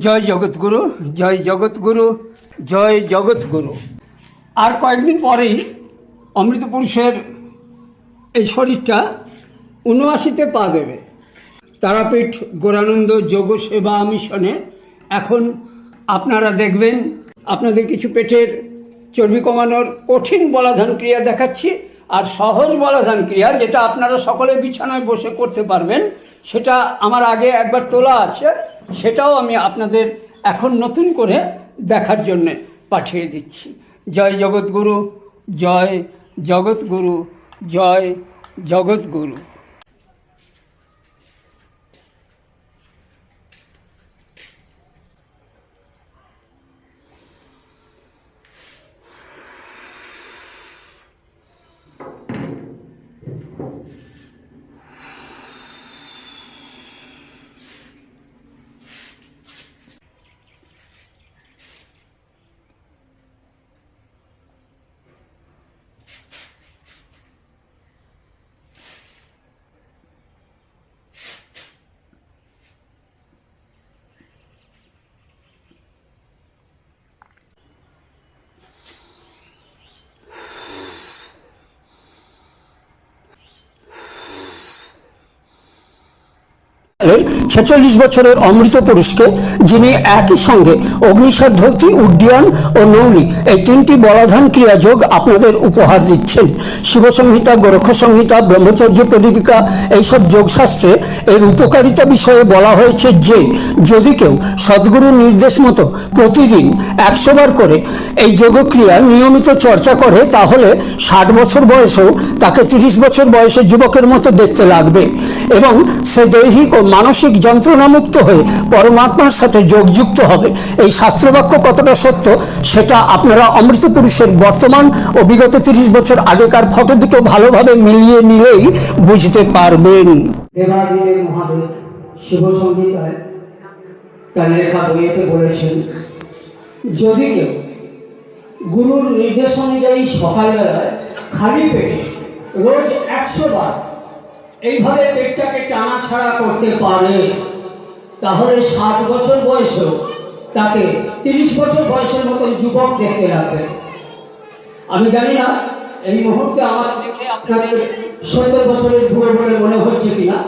জয় জগৎগুরু, জয় জগৎগুরু, জয় জগৎগুরু। আর কয়েকদিন পরেই অমৃত পুরুষের এই শরীরটা ৭৯-তে পা দেবে। তারাপীঠ গৌরানন্দ যোগ সেবা মিশনে এখন আপনারা দেখবেন আপনাদের কিছু পেটের চর্বি কমানোর কঠিন বলাধান ক্রিয়া দেখাচ্ছি, আর সহজ বলাধান ক্রিয়া যেটা আপনারা সকলে বিছানায় বসে করতে পারবেন, সেটা আমার আগে একবার তোলা আছে, সেটাও আমি আপনাদের এখন নতুন করে দেখার জন্য পাঠিয়ে দিচ্ছি। জয় জগৎগুরু, জয় জগৎগুরু, জয় জগৎগুরু। এই ৪৬ বছরের অমৃত পুরুষকে, যিনি একই সঙ্গে অগ্নিশ্বর ধৌতি, উড্ডয়ন ও নৌলি এই তিনটি বলাধান ক্রিয়াযোগ আপনাদের উপহার দিচ্ছেন। শিবসংহিতা, গোরক্ষ সংহিতা, ব্রহ্মচর্য প্রদীপিকা এইসব যোগশাস্ত্রে এর উপকারিতা বিষয়ে বলা হয়েছে যে যদি কেউ সদ্গুরুর নির্দেশ মতো প্রতিদিন ১০০ বার করে এই যোগক্রিয়া নিয়মিত চর্চা করে, তাহলে ৬০ বছর বয়সেও তাকে ৩০ বছর বয়সের যুবকের মতো দেখতে লাগবে এবং সে দৈহিক ও মানসিক যন্ত্রণামুক্ত হয়ে পরমাত্মার সাথে যোগযুক্ত হবে। এই শাস্ত্রবাক্য কতটা সত্য সেটা আপনারা অমৃত পুরুষের বর্তমান ও বিগত ৩০ বছর আগেকার ফটো দুটো ভালোভাবে মিলিয়ে নিলেই বুঝতে পারবেন। দেবাদিদেব মহাদেব শিব সংহিতায় তার লেখা বইতে বলেছেন, যদি কেউ গুরুর নির্দেশ অনুযায়ী সকালবেলায় খালি পেটে রোজ ১০০ বার এইভাবে পেটটাকে টানা ছাড়া করতে পারে, তাহলে ৬০ বছর বয়সেও তাকে ৩০ বছর বয়সের মতো যুবক দেখতে লাগবে। আমি জানি না এই মুহূর্তে আমাকে দেখে আপনাদের ৭০ বছরের বুড়ো বলে মনে হচ্ছে কিনা।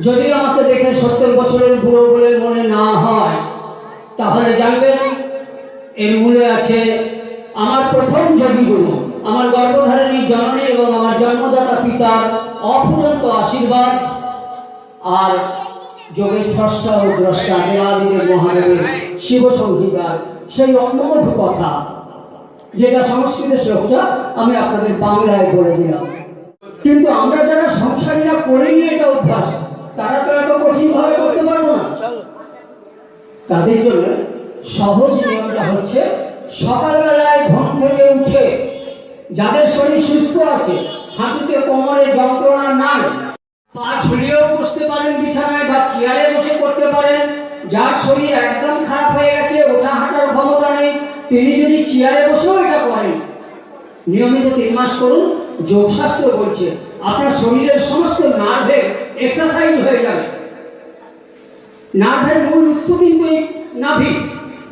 যদি আমাকে দেখে ৭০ বছরের বুড়ো বলে মনে না হয়, তাহলে জানবেন এর মূলে আছে আমার প্রথম যোগীগুরু, আমার গর্ভধারিণী জননী এবং আমার জন্মদাতা পিতার অফুরন্ত আশীর্বাদ, আর যোগের স্রষ্টা ও দ্রষ্টা দেবাদিদেব মহাদেবের শিব সংহিতার সেই অন্যমধু কথা, যেটা সংস্কৃতের শ্লোকটা আমি আপনাদের বাংলায় বলে দিলাম। কিন্তু আমরা যারা সংসারীরা করে নিয়ে এটা অভ্যাস, তারা তো এত কঠিনভাবে করতে পারবো না। তাদের জন্য সহজ নিয়মটা হচ্ছে সকালবেলায় ঘুম থেকে উঠে, যাদের শরীর সুস্থ আছে, হাঁটুতে কোমরে যন্ত্রণা নাই, পা ঝুলিয়েও বসতে পারেন বিছানায় বা চেয়ারে বসে করতে পারেন। যার শরীর একদম খারাপ হয়ে গেছে, ওঠা হাঁটার ক্ষমতা নেই, তিনি যদি চেয়ারে বসেও এটা করেন, নিয়মিত ৩ মাস করুন। যোগশাস্ত্র বলছে আপনার শরীরের সমস্ত নার্ভের এক্সারসাইজ হয়ে যাবে। নার্ভের মূল উৎস কিন্তু নাভি।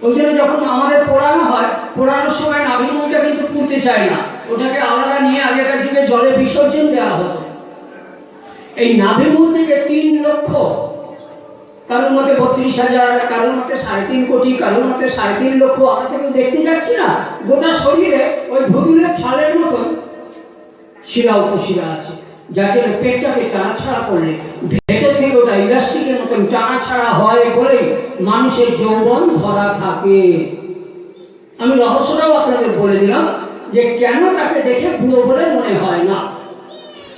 ওই জন্য যখন আমাদের পড়ানো হয়, পড়ানোর সময় নাভি মূলটা কিন্তু পুড়তে চায় না, ওটাকে আলাদা নিয়ে আগেকার যুগে জলে বিসর্জন দেওয়া হতো। এই নাভি মূল থেকে ৩ লক্ষ, কারোর মতে ৩২,০০০, কারোর মতে ৩.৫ কোটি, কারোর মতে ৩.৫ লক্ষ, আমরা তো দেখতে যাচ্ছি না, গোটা শরীরে ওই ধুধুলের ছালের মতন শিরা উপশিরা আছে, যার জন্য পেটটাকে টানাছাড়া করলে ভেতর থেকে ওটা ইলাস্টিকের মতন টানাছাড়া হয় বলে মানুষের যৌবন ধরা থাকে। আমি রহস্যটাও আপনাদের বলে দিলাম যে কেন তাকে দেখে বুড়ো বলে মনে হয় না।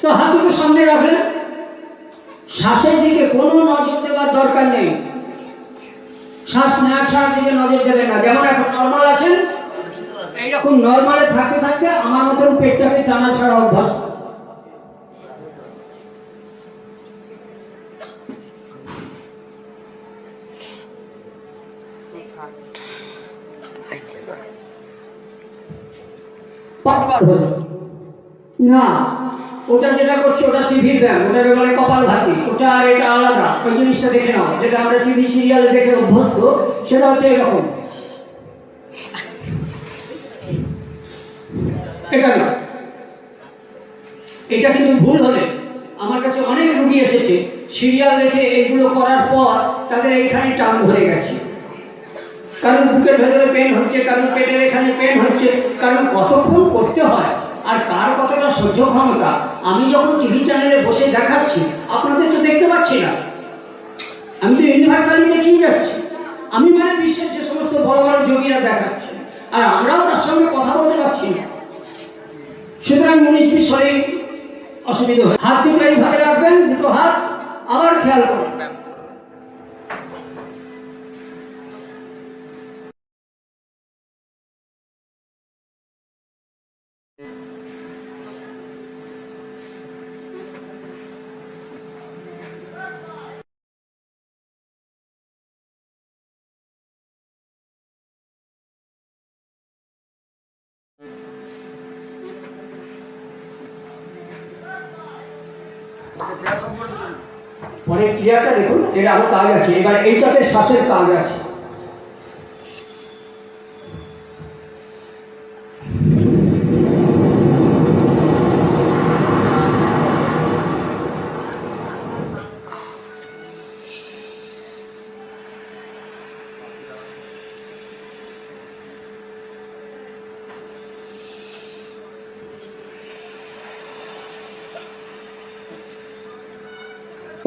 তো হাত দুটো সামনে রাখলেন, শ্বাসের দিকে কোনো নজর দেওয়ার দরকার নেই, শ্বাস নেওয়া ছাড়া দিকে নজর দেবেন না। যেমন এখন নর্মাল আছেন, এইরকম নর্মালে থাকতে থাকতে আমার মতন পেটটাকে টানা ছাড়া অভ্যাস। পাঁচবার হলো না, ওটা যেটা করছে ওটা টিভির ব্যায়াম, ওটাকে বলে কপালভাতি, ওটা আর এটা আলাদা। ওই জিনিসটা দেখে নাও, যেটা আমরা টিভি সিরিয়ালে দেখে অভ্যস্ত, সেটা হচ্ছে এরকম। এটা না, এটা কিন্তু ভুল হলে আমার কাছে অনেক রুগী এসেছে সিরিয়াল দেখে এগুলো করার পর তাদের এইখানে টান ধরে গেছে, কারণ বুকের ভেতরে পেন হচ্ছে, কারণ পেটের এখানে পেন হচ্ছে, কারণ কতক্ষণ করতে হয় আর কার কতটা সহ্য ক্ষমতা। আমি যখন টিভি চ্যানেলে বসে দেখাচ্ছি, আপনাদের তো দেখতে পাচ্ছি না, আমি তো ইউনিভার্সালি দেখিয়ে যাচ্ছি, আমি মানে বিশ্বের যে সমস্ত বড় বড় যোগীরা দেখাচ্ছে, আর আমরাও তার সঙ্গে কথা বলতে পারছি না। সুতরাং 19-20 শরীর অসুবিধা হয়। হাত দুটো এইভাবে রাখবেন, দুটো হাত আবার খেয়াল করবেন। পরের ক্রিয়াটা দেখুন, এটা আরো কাজ আছে। এবার এইটাতে শ্বাসের কাজ আছে।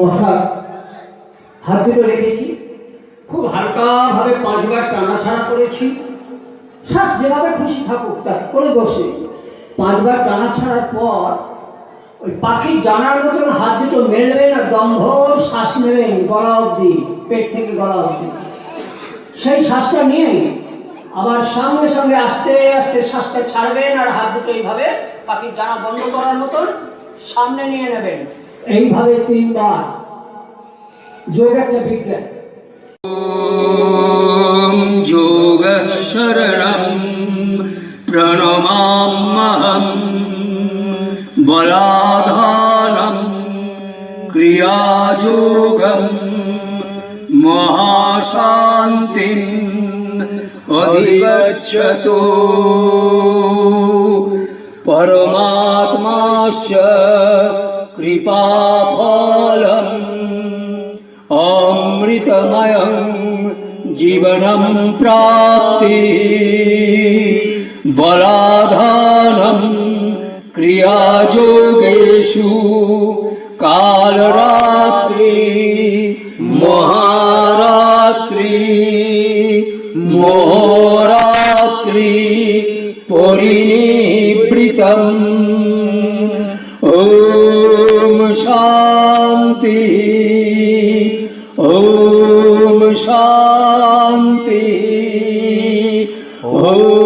অর্থাৎ হাত দুটো রেখেছি, খুব হালকাভাবে 5 বার টানা ছাড়া করেছি। শ্বাস যেভাবে খুশি থাকুক, তার কোনো দোষ নেই। 5 বার টানা ছাড়ার পর ওই পাখির ডানার মতন হাত দুটো মেলবেন আর দমভর শ্বাস নেবেন গলা অবধি, পেট থেকে গলা অবধি। সেই শ্বাসটা নিয়ে আবার সঙ্গে সঙ্গে আস্তে আস্তে শ্বাসটা ছাড়বেন আর হাত দুটো এইভাবে পাখির ডানা বন্ধ করার মতন সামনে নিয়ে নেবেন। এইভাবে 3 বার। যোগ একটা বিজ্ঞান। ওম যোগ শরণম প্রণমাম্যহম বলাধানম ক্রিয়াযোগম মহাশান্তিম অধিগচ্ছতো পরমাত্মাস্য কৃপাফলম অমৃতময়ং জীবনম প্রাপ্তি বলাধানম ক্রিয়াযোগেষু কালরাত্রি মহারাত্রি মোহরাত্রি পরিনিবৃতম। ওম শান্তি ওম শান্তি ওম